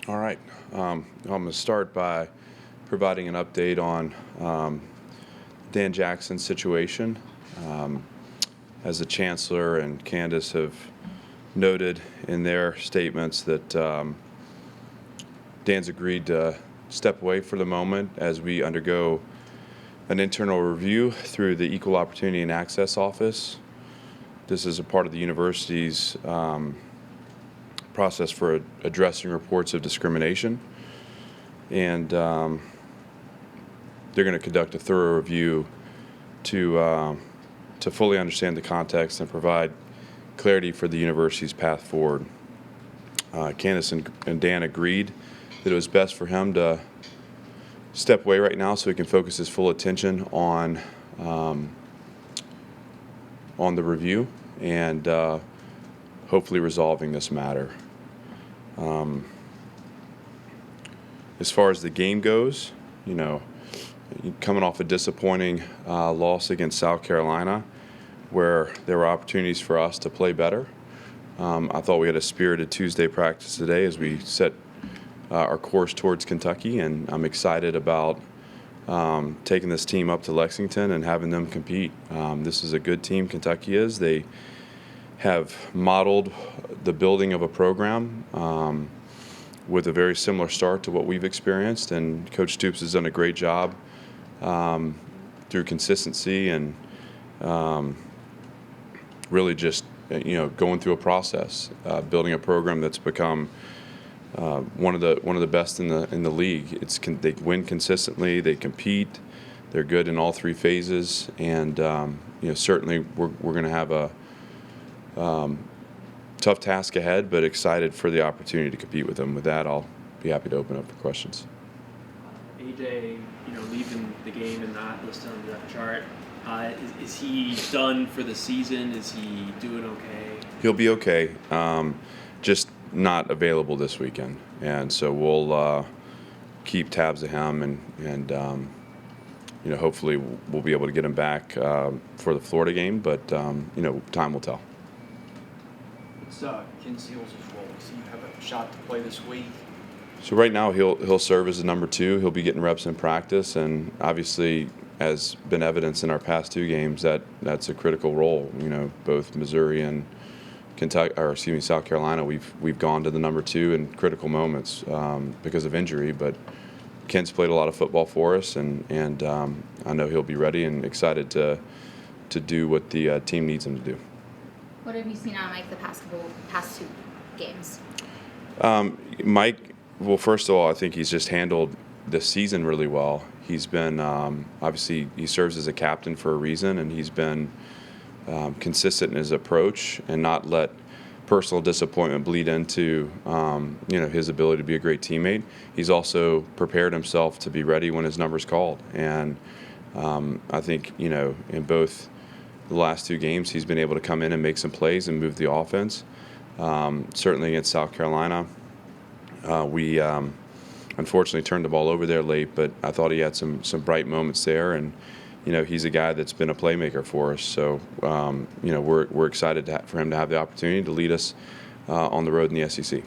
All right. I'm going to start by providing an update on Dan Jackson's situation. Um, as the Chancellor and Candace have noted in their statements that Dan's agreed to step away for the moment as we undergo an internal review through the Equal Opportunity and Access Office. This is a part of the university's process for addressing reports of discrimination, and they're going to conduct a thorough review to fully understand the context and provide clarity for the university's path forward. Candace and Dan agreed that it was best for him to step away right now so he can focus his full attention on the review and hopefully resolving this matter. As far as the game goes, coming off a disappointing loss against South Carolina, where there were opportunities for us to play better. I thought we had a spirited Tuesday practice today as we set our course towards Kentucky, and I'm excited about taking this team up to Lexington and having them compete. This is a good team, Kentucky is. They have modeled the building of a program with a very similar start to what we've experienced, and Coach Stoops has done a great job through consistency and really just going through a process, building a program that's become one of the best in the league. They win consistently, they compete, they're good in all three phases, and certainly we're going to have a tough task ahead, but excited for the opportunity to compete with them. With that, I'll be happy to open up for questions. AJ, leaving the game and not listed on the depth chart. Is he done for the season? Is he doing okay? He'll be okay. Just not available this weekend, and so we'll keep tabs of him, and hopefully we'll be able to get him back for the Florida game. But time will tell. What's Ken Seals' role? Does he have a shot to play this week? So right now he'll serve as the number 2. He'll be getting reps in practice, and obviously, as been evidenced in our past 2 games, that's a critical role. Both Missouri and South Carolina, we've gone to the number 2 in critical moments because of injury. But Ken's played a lot of football for us, and I know he'll be ready and excited to do what the team needs him to do. What have you seen out of Mike the past 2 games? Mike, well, first of all, I think he's just handled the season really well. He's been obviously he serves as a captain for a reason, and he's been consistent in his approach and not let personal disappointment bleed into his ability to be a great teammate. He's also prepared himself to be ready when his number's called, and I think in both the last 2 games he's been able to come in and make some plays and move the offense. Certainly against South Carolina, we unfortunately turned the ball over there late, but I thought he had some bright moments there, and he's a guy that's been a playmaker for us. So we're excited for him to have the opportunity to lead us on the road in the SEC.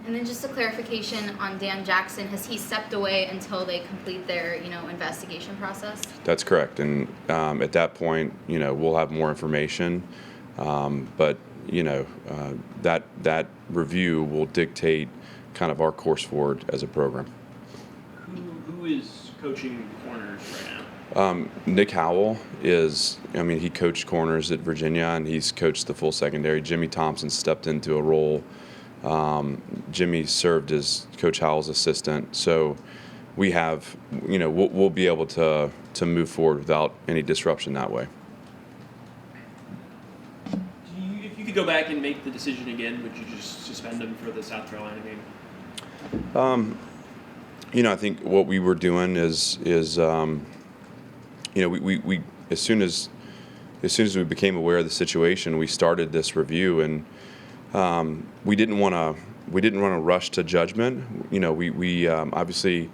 And then just a clarification on Dan Jackson: has he stepped away until they complete their investigation process? That's correct, and at that point we'll have more information, but that review will dictate kind of our course forward as a program. Who is coaching corners right now? Nick Howell he coached corners at Virginia, and he's coached the full secondary. Jimmy Thompson stepped into a role. Jimmy served as Coach Howell's assistant. So we have, we'll be able to move forward without any disruption that way. If you could go back and make the decision again, would you just suspend him for the South Carolina game? I think what we were doing is we as soon as we became aware of the situation, we started this review, and we didn't want to rush to judgment. We obviously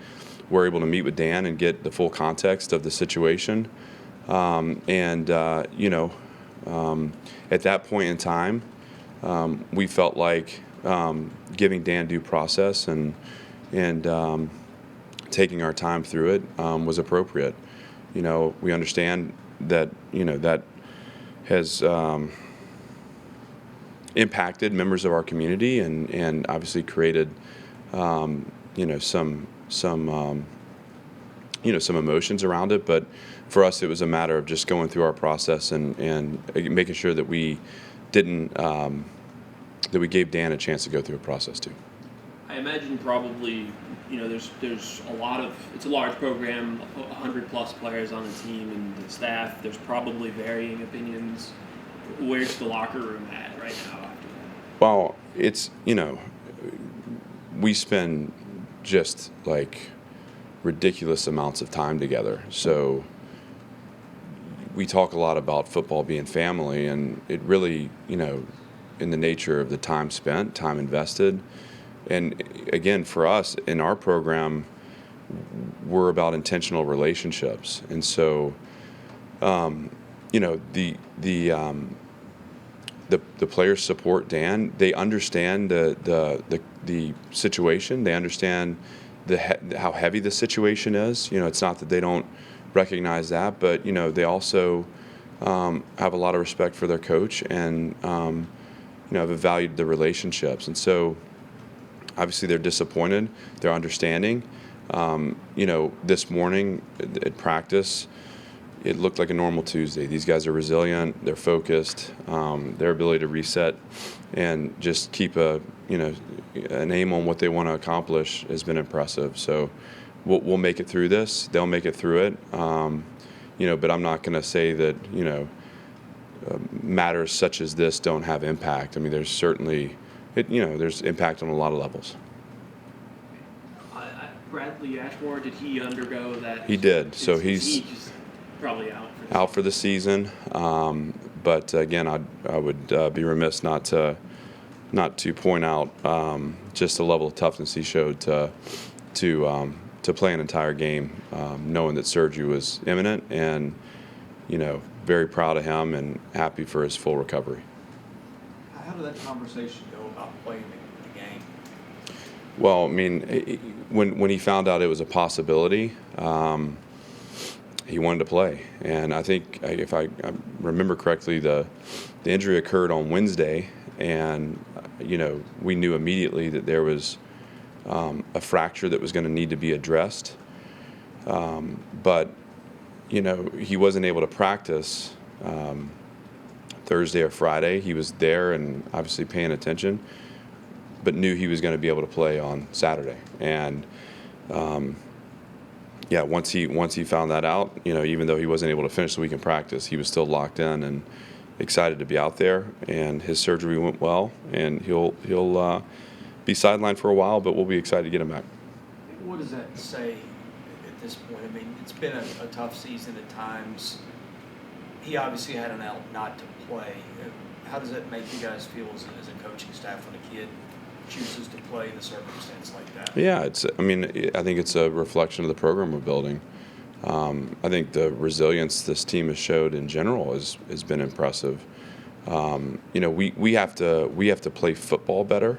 were able to meet with Dan and get the full context of the situation, at that point in time, we felt like giving Dan due process and taking our time through it was appropriate. We understand that that has impacted members of our community and obviously created some some emotions around it. But for us, it was a matter of just going through our process and making sure that we didn't that we gave Dan a chance to go through a process too. I imagine probably, there's a lot of, it's a large program, 100+ players on the team and the staff. There's probably varying opinions. Where's the locker room at right now after that? Well, it's, we spend just like ridiculous amounts of time together. So we talk a lot about football being family, and it really, in the nature of the time spent, time invested. And again, for us in our program, we're about intentional relationships. And so, the players support Dan. They understand the situation. They understand how heavy the situation is. It's not that they don't recognize that, but they also have a lot of respect for their coach and have valued the relationships. And so, obviously, they're disappointed. They're understanding. This morning at practice, it looked like a normal Tuesday. These guys are resilient. They're focused. Their ability to reset and just keep an aim on what they want to accomplish has been impressive. So we'll make it through this. They'll make it through it. But I'm not going to say that matters such as this don't have impact. I mean, there's certainly there's impact on a lot of levels. Bradley Ashmore, did he undergo that? He did. So he's just probably out for the season. But again, I would be remiss not to point out just the level of toughness he showed to play an entire game, knowing that surgery was imminent, and very proud of him and happy for his full recovery. How did that conversation go about playing the game? Well, I mean, when he found out it was a possibility, he wanted to play. And I think, if I remember correctly, the injury occurred on Wednesday, and we knew immediately that there was a fracture that was going to need to be addressed. But he wasn't able to practice Thursday or Friday. He was there and obviously paying attention, but knew he was going to be able to play on Saturday. And once he found that out, even though he wasn't able to finish the week in practice, he was still locked in and excited to be out there. And his surgery went well, and he'll be sidelined for a while, but we'll be excited to get him back. What does that say at this point? I mean, it's been a tough season at times. He obviously had an out not to play. How does that make you guys feel as a coaching staff when a kid chooses to play in a circumstance like that? Yeah, I think it's a reflection of the program we're building. I think the resilience this team has showed in general has been impressive. We have to play football better,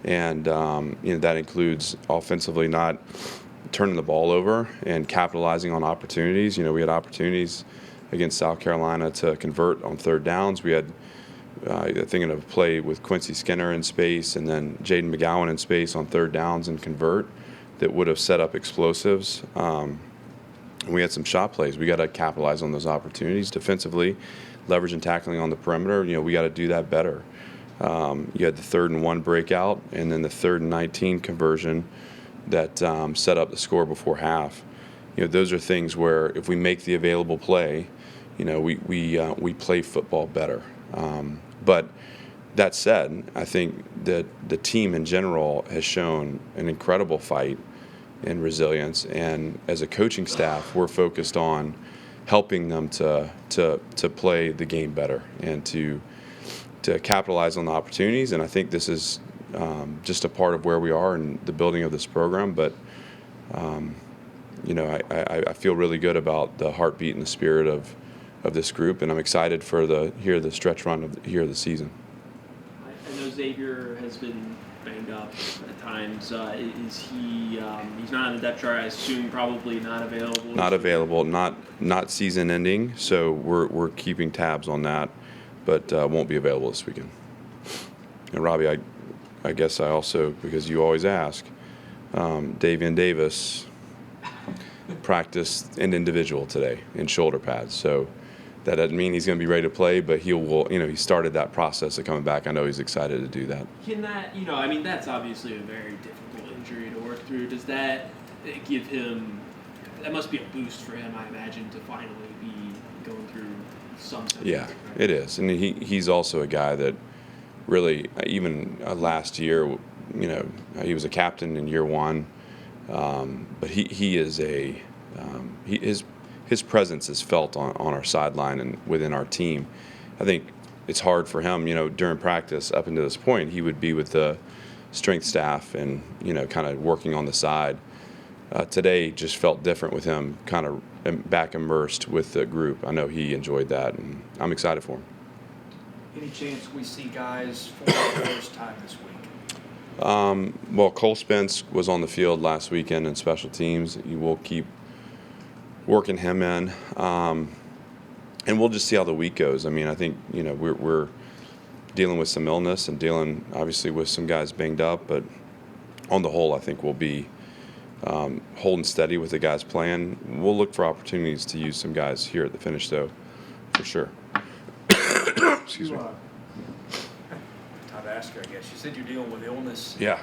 and that includes offensively not turning the ball over and capitalizing on opportunities. We had opportunities against South Carolina to convert on third downs. We had thinking of play with Quincy Skinner in space and then Jaden McGowan in space on third downs and convert that would have set up explosives. We had some shot plays. We got to capitalize on those opportunities defensively, leverage and tackling on the perimeter. We got to do that better. You had the 3rd and 1 breakout, and then the 3rd and 19 conversion that set up the score before half. Those are things where if we make the available play, we play football better. But that said, I think that the team in general has shown an incredible fight and resilience. And as a coaching staff, we're focused on helping them to play the game better and to capitalize on the opportunities. And I think this is just a part of where we are in the building of this program. But I feel really good about the heartbeat and the spirit of this group, and I'm excited for the stretch run of the season. I know Xavier has been banged up at times. Is he? He's not on the depth chart. I assume probably not available. Not available, not season ending. So we're keeping tabs on that, but won't be available this weekend. And Robbie, I guess I also, because you always ask, Davian Davis practiced an individual today in shoulder pads. So that doesn't mean he's going to be ready to play, but he started that process of coming back. I know he's excited to do that. Can that, I mean, that's obviously a very difficult injury to work through. Does that give him, that must be a boost for him, I imagine, to finally be going through some type of Yeah, injury. it is. And he's also a guy that really, even last year, he was a captain in year one, but he is his presence is felt on our sideline and within our team. I think it's hard for him, during practice up until this point, he would be with the strength staff and, kind of working on the side. Today just felt different with him, kind of back immersed with the group. I know he enjoyed that, and I'm excited for him. Any chance we see guys for the first time this week? Well, Cole Spence was on the field last weekend in special teams. You will keep working him in, and we'll just see how the week goes. I mean, I think we're dealing with some illness and dealing obviously with some guys banged up, but on the whole, I think we'll be holding steady with the guys playing. We'll look for opportunities to use some guys here at the finish, though, for sure. Excuse me. Time to ask you, I guess. You said you're dealing with illness. Yeah.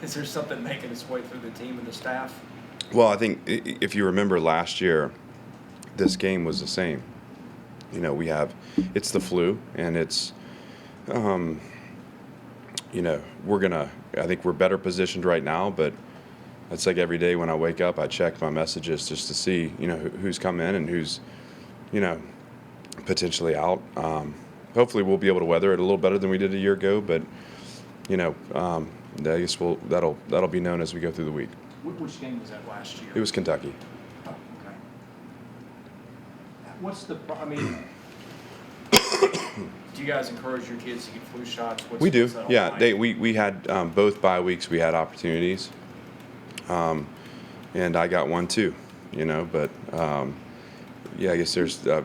Is there something making its way through the team and the staff? Well, I think if you remember last year, this game was the same. It's the flu, and it's, I think we're better positioned right now, but it's like every day when I wake up, I check my messages just to see, who's come in and who's, potentially out. Hopefully we'll be able to weather it a little better than we did a year ago, but, I guess that'll be known as we go through the week. Which game was that last year? It was Kentucky. Oh, okay. What's the, do you guys encourage your kids to get flu shots? We do, what's that all yeah. like? We had both bye weeks. We had opportunities, and I got one too. But yeah, I guess there's a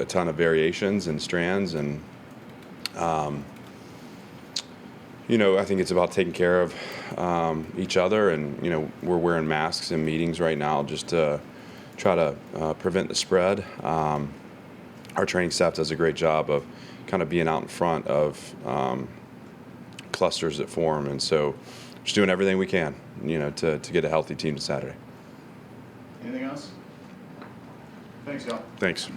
ton of variations and strands, and I think it's about taking care of each other, and we're wearing masks in meetings right now just to try to prevent the spread. Our training staff does a great job of kind of being out in front of clusters that form, and so just doing everything we can, to get a healthy team to Saturday. Anything else? Thanks, y'all. Thanks.